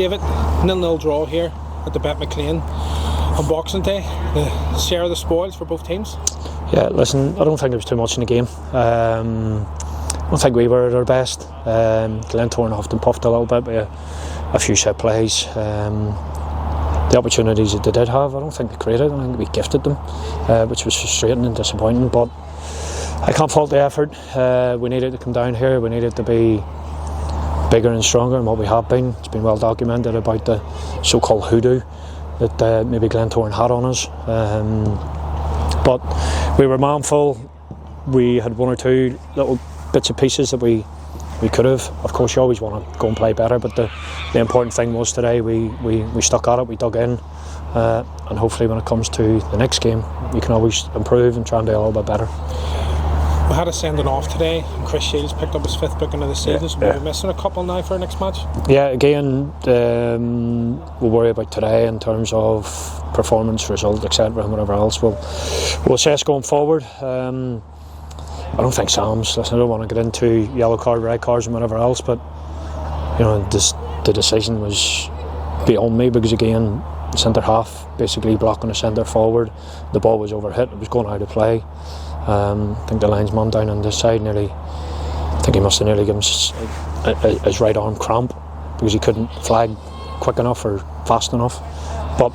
David, 0-0 draw here at the BetMcLean on Boxing Day. Share the spoils for both teams. Yeah, listen, I don't think there was too much in the game. I don't think we were at our best. Glentoran often puffed a little bit with a few set plays. The opportunities that they did have, I don't think they created. I think we gifted them, which was frustrating and disappointing. But I can't fault the effort. We needed to come down here. We needed to be bigger and stronger than what we have been. It's been well documented about the so-called hoodoo that maybe Glentoran had on us. But we were manful. We had one or two little bits and pieces that we could have. Of course, you always want to go and play better, but the important thing was today we stuck at it, we dug in, and hopefully when it comes to the next game, we can always improve and try and do a little bit better. We had a sending off today, and Chris Shields picked up his 5th booking of the season, so we'll be missing a couple now for our next match. Yeah, again, we'll worry about today in terms of performance, result, etc., and whatever else. We'll assess going forward. I don't think Sam's. Listen, I don't want to get into yellow card, red cards, and whatever else, but you know, the decision was beyond me because again, centre half basically blocking the centre forward. The ball was overhit. It was going out of play. I think the linesman down on this side I think he must have nearly given his right arm cramp because he couldn't flag quick enough or fast enough. But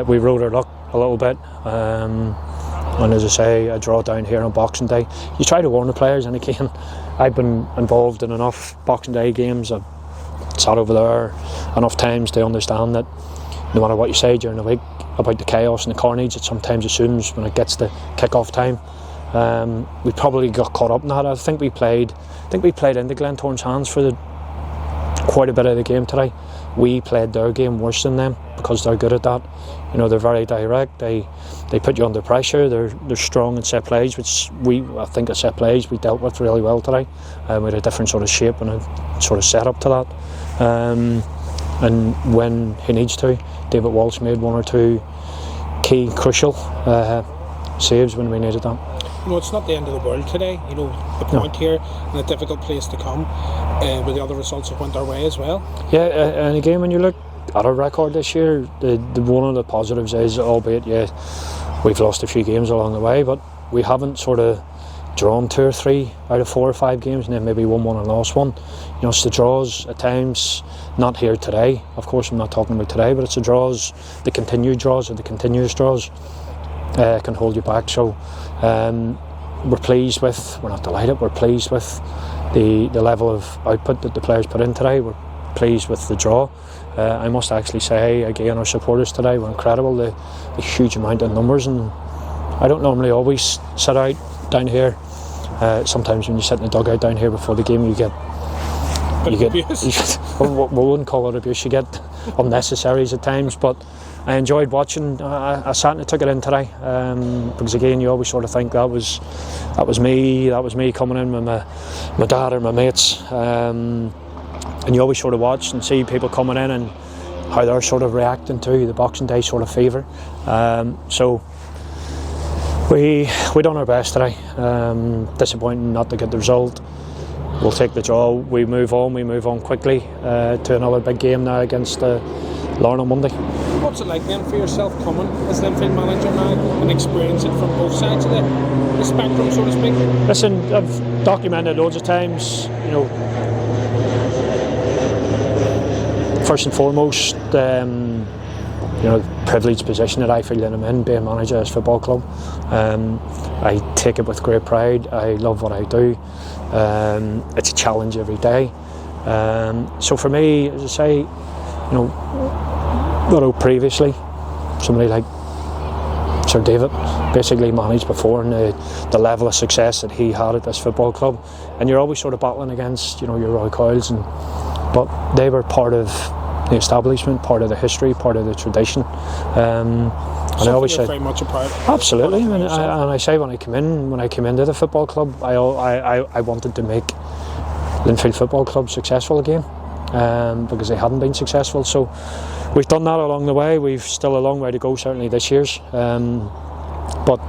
we rode our luck a little bit. And as I say, a draw down here on Boxing Day. You try to warn the players, and again, I've been involved in enough Boxing Day games. I've sat over there enough times to understand that no matter what you say during the week about the chaos and the carnage, it sometimes assumes when it gets to kick-off time. We probably got caught up in that. I think we played into Glentoran's hands for quite a bit of the game today. We played their game worse than them because they're good at that. You know, they're very direct. They put you under pressure. They're strong in set plays, which I think at set plays we dealt with really well today. We had a different sort of shape and a sort of setup to that. And when he needs to, David Walsh made one or two key, crucial saves when we needed that. You know, it's not the end of the world today. You know, the point here and a difficult place to come, with the other results that went our way as well. Yeah, and again, when you look at our record this year, the one of the positives is, albeit we've lost a few games along the way, but we haven't sort of drawn 2 or 3 out of 4 or 5 games, and then maybe won one and lost one. You know, it's the draws at times. Not here today, of course. I'm not talking about today, but it's the draws, the continued draws or the continuous draws can hold you back. So we're pleased with. We're not delighted. We're pleased with the level of output that the players put in today. We're pleased with the draw. I must actually say, again, our supporters today were incredible. The huge amount of numbers, and I don't normally always sit out down here. Sometimes when you sit in the dugout down here before the game, you get abuse. We wouldn't call it abuse. You get unnecessaries at times, but I enjoyed watching. I sat and took it in today because again, you always sort of think that was me coming in with my dad or my mates, and you always sort of watch and see people coming in and how they're sort of reacting to the Boxing Day sort of fever. So we done our best today. Disappointing not to get the result. We'll take the draw. We move on quickly to another big game now against Larne on Monday. What's it like then for yourself coming as Linfield manager now and experiencing it from both sides of the spectrum, so to speak? Listen, I've documented loads of times, you know, first and foremost, you know, the privileged position that I feel that I'm in, being manager of this football club. I take it with great pride. I love what I do. It's a challenge every day. So for me, as I say, you know, previously, somebody like Sir David basically managed before, and the level of success that he had at this football club, and you're always sort of battling against, you know, your Roy Coyles, but they were part of the establishment, part of the history, part of the tradition. And I always say, very much a part. Absolutely, and I say when I came into the football club, I wanted to make Linfield Football Club successful again, because they hadn't been successful. So we've done that along the way. We've still a long way to go, certainly this year's. But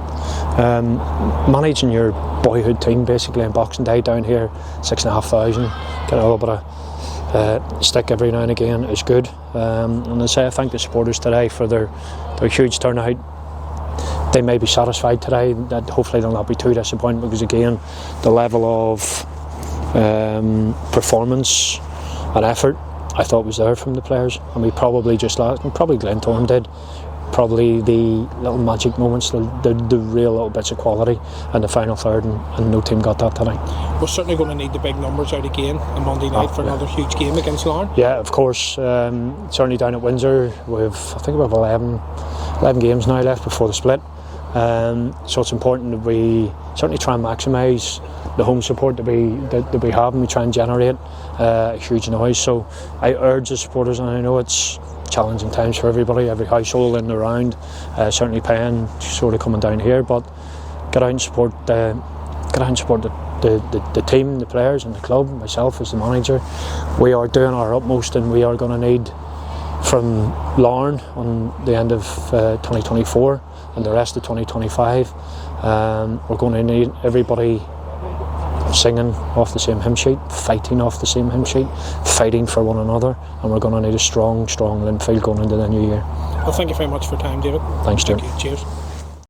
managing your boyhood team basically on Boxing Day down here, 6,500, getting a little bit of stick every now and again is good. And I say I thank the supporters today for their huge turnout. They may be satisfied today, that hopefully they'll not be too disappointed, because again the level of performance and effort I thought was there from the players, and we probably just lost, and probably Glentoran did, probably the little magic moments, the real little bits of quality in the final third, and no team got that tonight. We're certainly going to need the big numbers out again on Monday night for another huge game against Larne. Yeah, of course. Certainly down at Windsor, I think we have 11 games now left before the split. So it's important that we certainly try and maximise the home support that we have, and we try and generate a huge noise. So I urge the supporters, and I know it's challenging times for everybody, every household in and around, certainly paying, sort of coming down here, but get out and support the team, the players and the club. Myself as the manager, we are doing our utmost, and we are going to need from Larne on the end of 2024 and the rest of 2025, we're going to need everybody singing off the same hymn sheet, fighting off the same hymn sheet, fighting for one another, and we're going to need a strong Linfield going into the new year. Well, thank you very much for your time, David. Thanks, Stuart. Cheers.